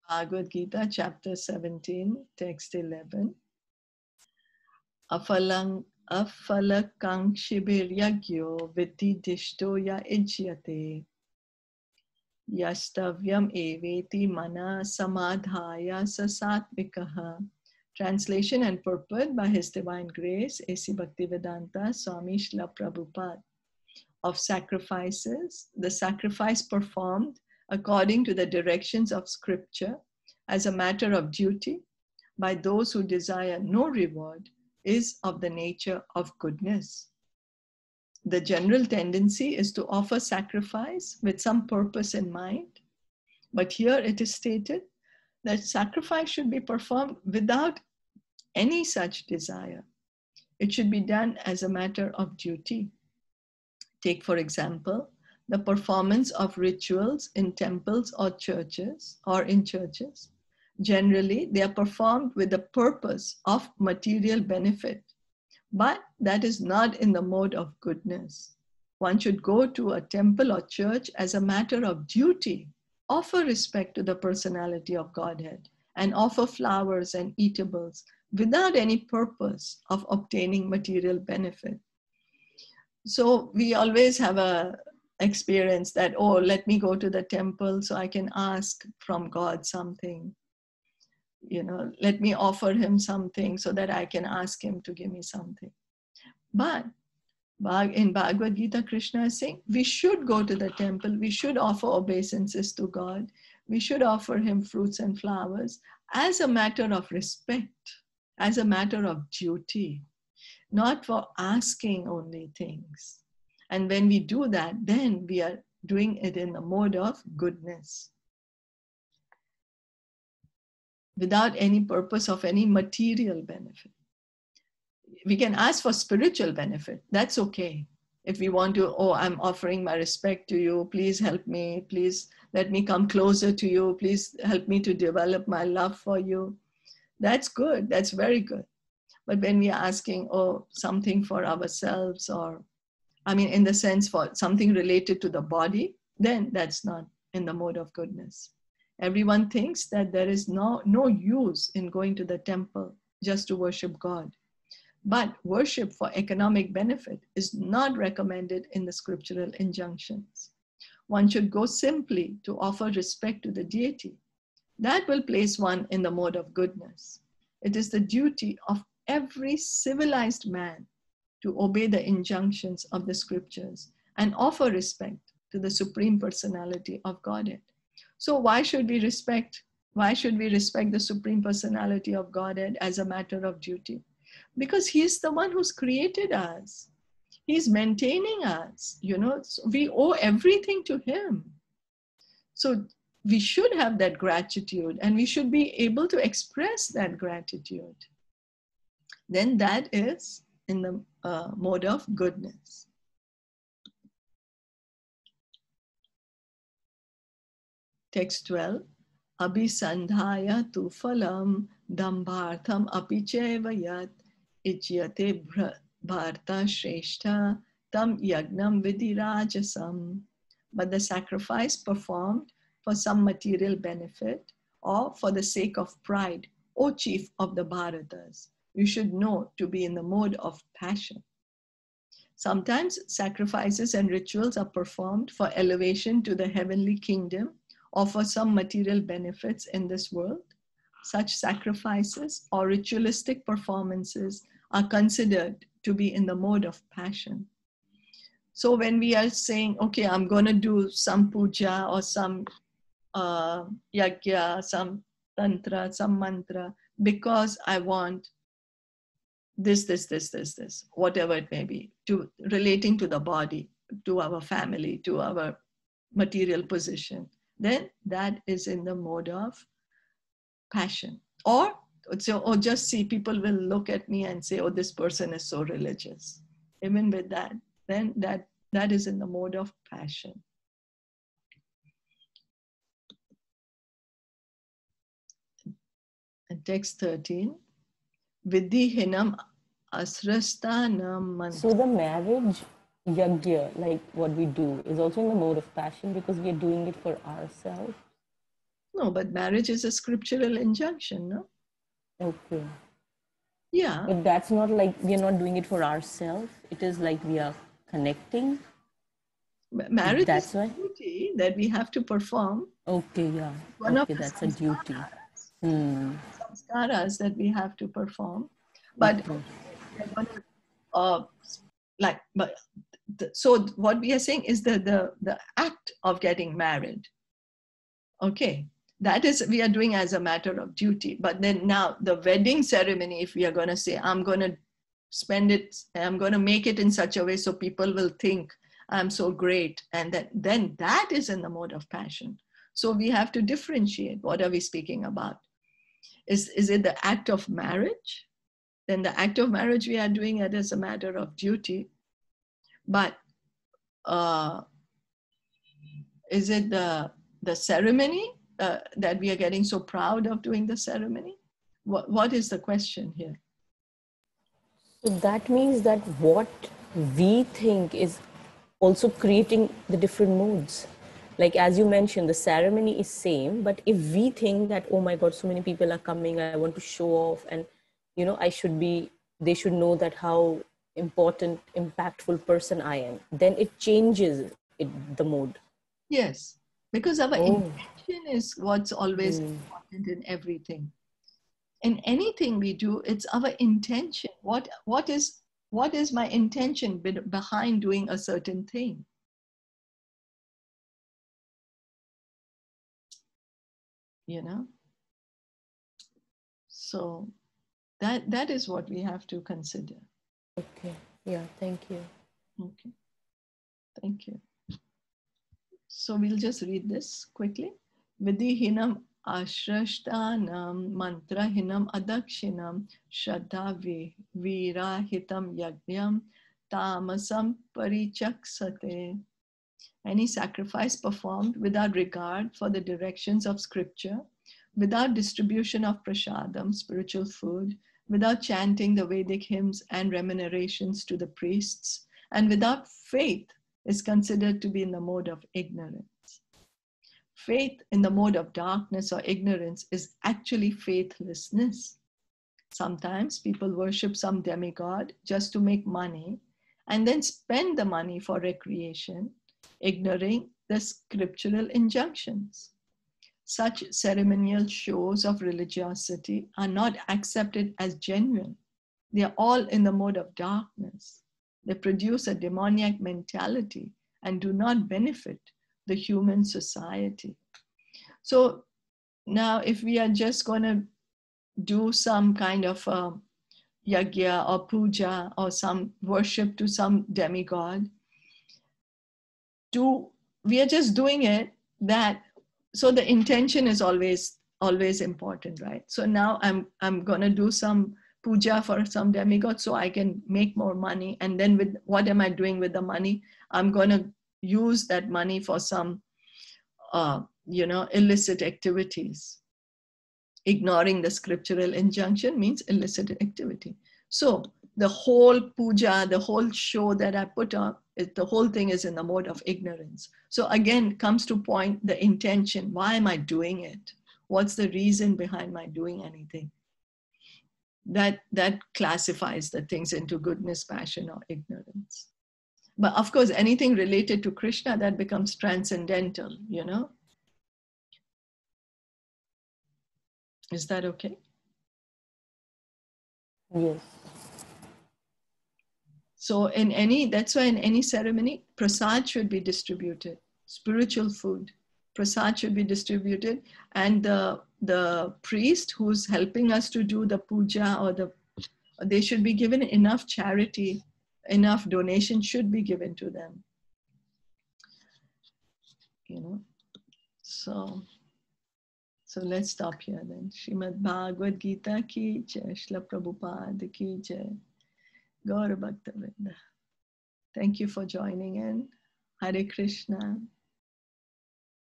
Bhagavad Gita, chapter 17, text 11. Afalakankshibir yagyo vidhi dishto ya ijyate yastavyam eveti mana samadhaya sasatmikaha. Translation and purport by His Divine Grace, A.C. Bhaktivedanta Swami Srila Prabhupada. Of sacrifices, the sacrifice performed according to the directions of Scripture as a matter of duty by those who desire no reward is of the nature of goodness. The general tendency is to offer sacrifice with some purpose in mind, but here it is stated that sacrifice should be performed without any such desire. It should be done as a matter of duty. Take, for example, the performance of rituals in temples or in churches. Generally, they are performed with the purpose of material benefit, but that is not in the mode of goodness. One should go to a temple or church as a matter of duty, offer respect to the personality of Godhead, and offer flowers and eatables without any purpose of obtaining material benefit. So we always have a experience that, oh, let me go to the temple so I can ask from God something. You know, let me offer him something so that I can ask him to give me something. But in Bhagavad Gita, Krishna is saying we should go to the temple, we should offer obeisances to God, we should offer him fruits and flowers as a matter of respect, as a matter of duty, not for asking only things. And when we do that, then we are doing it in the mode of goodness, without any purpose of any material benefit. We can ask for spiritual benefit. That's okay. If we want to, oh, I'm offering my respect to you, please help me, please let me come closer to you, please help me to develop my love for you. That's good, that's very good. But when we are asking, oh, something for ourselves, or, I mean, in the sense for something related to the body, then that's not in the mode of goodness. Everyone thinks that there is no use in going to the temple just to worship God. But worship for economic benefit is not recommended in the scriptural injunctions. One should go simply to offer respect to the deity. That will place one in the mode of goodness. It is the duty of every civilized man to obey the injunctions of the scriptures and offer respect to the Supreme Personality of Godhead. So why should we respect the Supreme Personality of Godhead as a matter of duty? Because he's the one who's created us. He's maintaining us, you know, so we owe everything to him. So we should have that gratitude and we should be able to express that gratitude. Then that is in the mode of goodness. Text 12. Abhisandhaya tu phalam dambhartham apicheva yat ijyate bharta shrestha tam yagnam vidirajasam. But the sacrifice performed for some material benefit or for the sake of pride, O chief of the Bharatas, you should know to be in the mode of passion. Sometimes sacrifices and rituals are performed for elevation to the heavenly kingdom or for some material benefits in this world. Such sacrifices or ritualistic performances are considered to be in the mode of passion. So when we are saying, okay, I'm going to do some puja or some yajna, some tantra, some mantra, because I want this, whatever it may be, to relating to the body, to our family, to our material position, then that is in the mode of passion. Or just see, people will look at me and say, oh, this person is so religious. Even with that, then that is in the mode of passion. And text 13. Vidhihinam asrastanam mantra. So the marriage yajna, like what we do, is also in the mode of passion because we are doing it for ourselves. No, but marriage is a scriptural injunction, no? Okay. Yeah. But that's not like we are not doing it for ourselves. It is like we are connecting. Marriage is That's a why. duty that we have to perform. Okay, yeah. One of Okay, the that's a duty. samskaras that we have to perform. But Okay. we're going to, but so what we are saying is the act of getting married. Okay, that is we are doing as a matter of duty. But then now the wedding ceremony, if we are going to say, I'm going to spend it, I'm going to make it in such a way so people will think I'm so great, and then that is in the mode of passion. So we have to differentiate. What are we speaking about? Is it the act of marriage? Then the act of marriage we are doing it as a matter of duty. But is it the ceremony that we are getting so proud of doing the ceremony? What is the question here? So that means that what we think is also creating the different moods. Like as you mentioned, the ceremony is same, but if we think that, oh my God, so many people are coming, I want to show off, and they should know that how important, impactful person I am, then it changes the mood. Yes, because our Oh. intention is what's always important in everything. In anything we do, it's our intention. What is my intention behind doing a certain thing? You know? So that is what we have to consider. Okay. Yeah, thank you. Okay. Thank you. So we'll just read this quickly. Vidhihinam ashrashtanam mantrahinam adakshinam shraddha virahitam yajnam tamasam parichaksate. Any sacrifice performed without regard for the directions of scripture, without distribution of prasadam, spiritual food, without chanting the Vedic hymns and remunerations to the priests, and without faith is considered to be in the mode of ignorance. Faith in the mode of darkness or ignorance is actually faithlessness. Sometimes people worship some demigod just to make money and then spend the money for recreation, ignoring the scriptural injunctions. Such ceremonial shows of religiosity are not accepted as genuine. They are all in the mode of darkness. They produce a demoniac mentality and do not benefit the human society. So now if we are just going to do some kind of yagya or puja or some worship to some demigod, we are just doing it that, so the intention is always important, right? So now I'm going to do some puja for some demigod so I can make more money, and then with what am I doing with the money? I'm going to use that money for some illicit activities. Ignoring the scriptural injunction means illicit activity. So the whole puja, the whole show that I put up, the whole thing is in the mode of ignorance. So again, comes to point the intention. Why am I doing it? What's the reason behind my doing anything? That classifies the things into goodness, passion, or ignorance. But of course, anything related to Krishna, that becomes transcendental, you know? Is that okay? Yes. So that's why in any ceremony, prasad should be distributed, spiritual food. Prasad should be distributed, and the priest who's helping us to do the puja they should be given enough charity, enough donation should be given to them. You know, so let's stop here then. Srimad Bhagavad Gita ki jai, Srila Prabhupada ki jai, Gaura Bhakta Vrinda. Thank you for joining in. Hare Krishna.